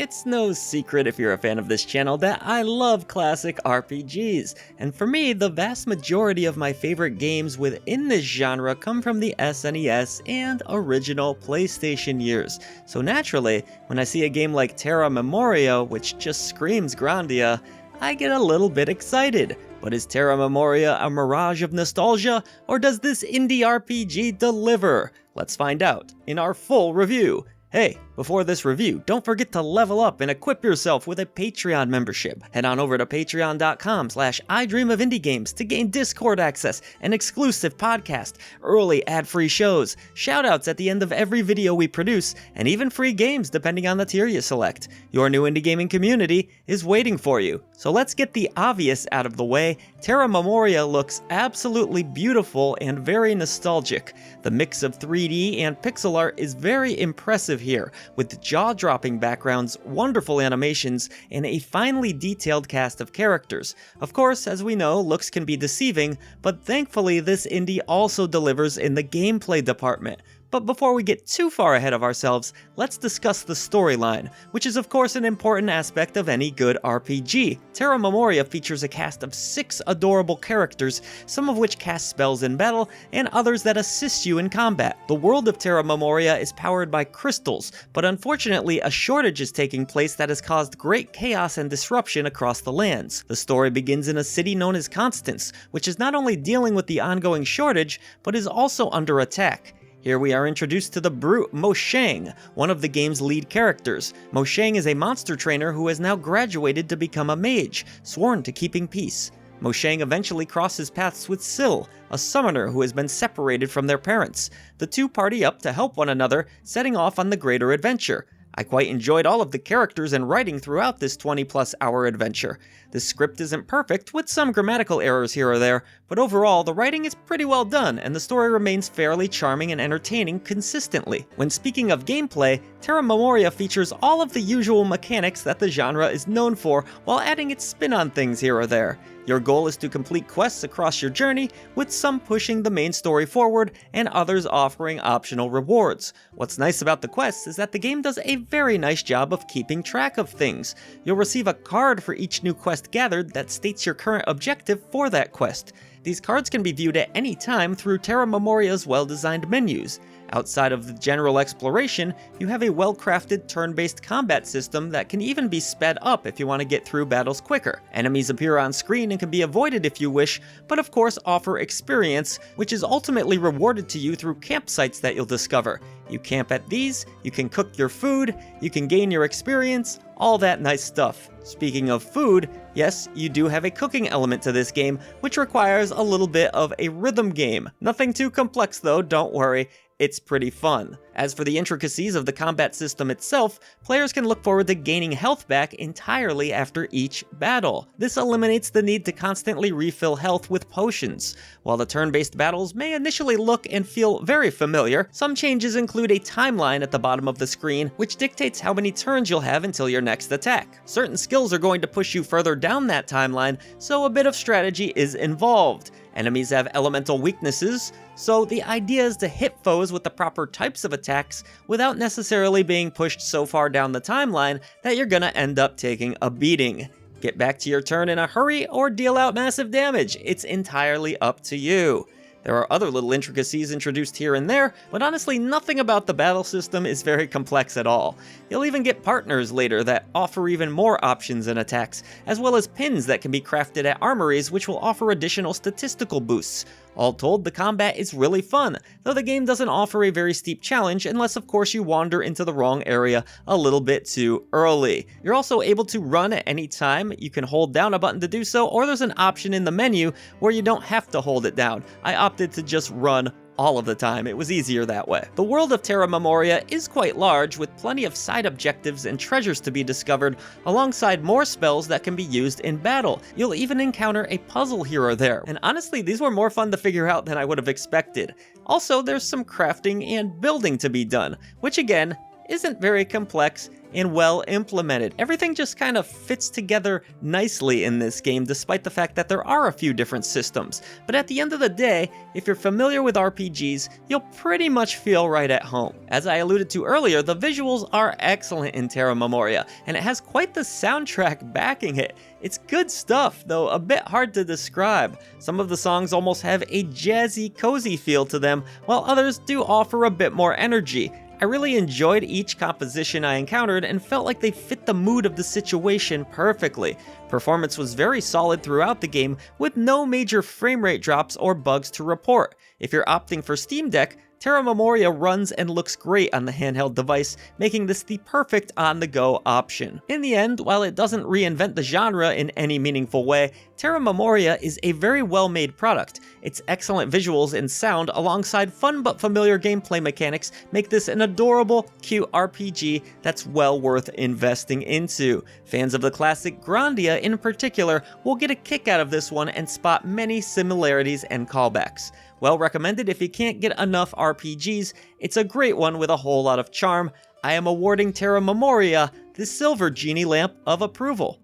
it's no secret if you're a fan of this channel that I love classic RPGs, and for me, the vast majority of my favorite games within this genre come from the SNES and original PlayStation years. So naturally, when I see a game like Terra Memoria, which just screams Grandia, I get a little bit excited. But is Terra Memoria a mirage of nostalgia, or does this indie RPG deliver? Let's find out in our full review. Hey, before this review, don't forget to level up and equip yourself with a Patreon membership. Head on over to patreon.com/idreamofindiegames to gain Discord access, an exclusive podcast, early ad-free shows, shoutouts at the end of every video we produce, and even free games depending on the tier you select. Your new indie gaming community is waiting for you. So let's get the obvious out of the way. Terra Memoria looks absolutely beautiful and very nostalgic. The mix of 3D and pixel art is very impressive here, with jaw-dropping backgrounds, wonderful animations, and a finely detailed cast of characters. Of course, as we know, looks can be deceiving, but thankfully this indie also delivers in the gameplay department. But before we get too far ahead of ourselves, let's discuss the storyline, which is of course an important aspect of any good RPG. Terra Memoria features a cast of 6 adorable characters, some of which cast spells in battle, and others that assist you in combat. The world of Terra Memoria is powered by crystals, but unfortunately a shortage is taking place that has caused great chaos and disruption across the lands. The story begins in a city known as Constance, which is not only dealing with the ongoing shortage, but is also under attack. Here we are introduced to the brute Mo Shang, one of the game's lead characters. Mo Shang is a monster trainer who has now graduated to become a mage, sworn to keeping peace. Mo Shang eventually crosses paths with Sil, a summoner who has been separated from their parents. The two party up to help one another, setting off on the greater adventure. I quite enjoyed all of the characters and writing throughout this 20+ hour adventure. The script isn't perfect, with some grammatical errors here or there, but overall the writing is pretty well done and the story remains fairly charming and entertaining consistently. When speaking of gameplay, Terra Memoria features all of the usual mechanics that the genre is known for while adding its spin on things here or there. Your goal is to complete quests across your journey, with some pushing the main story forward and others offering optional rewards. What's nice about the quests is that the game does a very nice job of keeping track of things. You'll receive a card for each new quest gathered that states your current objective for that quest. These cards can be viewed at any time through Terra Memoria's well-designed menus. Outside of the general exploration, you have a well-crafted turn-based combat system that can even be sped up if you want to get through battles quicker. Enemies appear on screen and can be avoided if you wish, but of course offer experience, which is ultimately rewarded to you through campsites that you'll discover. You camp at these, you can cook your food, you can gain your experience, all that nice stuff. Speaking of food, yes, you do have a cooking element to this game, which requires a little bit of a rhythm game. Nothing too complex though, don't worry. It's pretty fun. As for the intricacies of the combat system itself, players can look forward to gaining health back entirely after each battle. This eliminates the need to constantly refill health with potions. While the turn-based battles may initially look and feel very familiar, some changes include a timeline at the bottom of the screen, which dictates how many turns you'll have until your next attack. Certain skills are going to push you further down that timeline, so a bit of strategy is involved. Enemies have elemental weaknesses, so the idea is to hit foes with the proper types of attacks without necessarily being pushed so far down the timeline that you're gonna end up taking a beating. Get back to your turn in a hurry or deal out massive damage. It's entirely up to you. There are other little intricacies introduced here and there, but honestly nothing about the battle system is very complex at all. You'll even get partners later that offer even more options and attacks, as well as pins that can be crafted at armories which will offer additional statistical boosts. All told, the combat is really fun, though the game doesn't offer a very steep challenge unless of course you wander into the wrong area a little bit too early. You're also able to run at any time. You can hold down a button to do so, or there's an option in the menu where you don't have to hold it down. I opted to just run all of the time. It was easier that way. The world of Terra Memoria is quite large, with plenty of side objectives and treasures to be discovered, alongside more spells that can be used in battle. You'll even encounter a puzzle here or there, and honestly, these were more fun to figure out than I would have expected. Also, there's some crafting and building to be done, which again, isn't very complex and well implemented. Everything just kind of fits together nicely in this game, despite the fact that there are a few different systems. But at the end of the day, if you're familiar with RPGs, you'll pretty much feel right at home. As I alluded to earlier, the visuals are excellent in Terra Memoria, and it has quite the soundtrack backing it. It's good stuff, though a bit hard to describe. Some of the songs almost have a jazzy, cozy feel to them, while others do offer a bit more energy. I really enjoyed each composition I encountered and felt like they fit the mood of the situation perfectly. Performance was very solid throughout the game, with no major frame rate drops or bugs to report. If you're opting for Steam Deck, Terra Memoria runs and looks great on the handheld device, making this the perfect on-the-go option. In the end, while it doesn't reinvent the genre in any meaningful way, Terra Memoria is a very well-made product. Its excellent visuals and sound, alongside fun but familiar gameplay mechanics, make this an adorable, cute RPG that's well worth investing into. Fans of the classic Grandia in particular will get a kick out of this one and spot many similarities and callbacks. Well recommended if you can't get enough RPGs, it's a great one with a whole lot of charm. I am awarding Terra Memoria the Silver Genie Lamp of approval.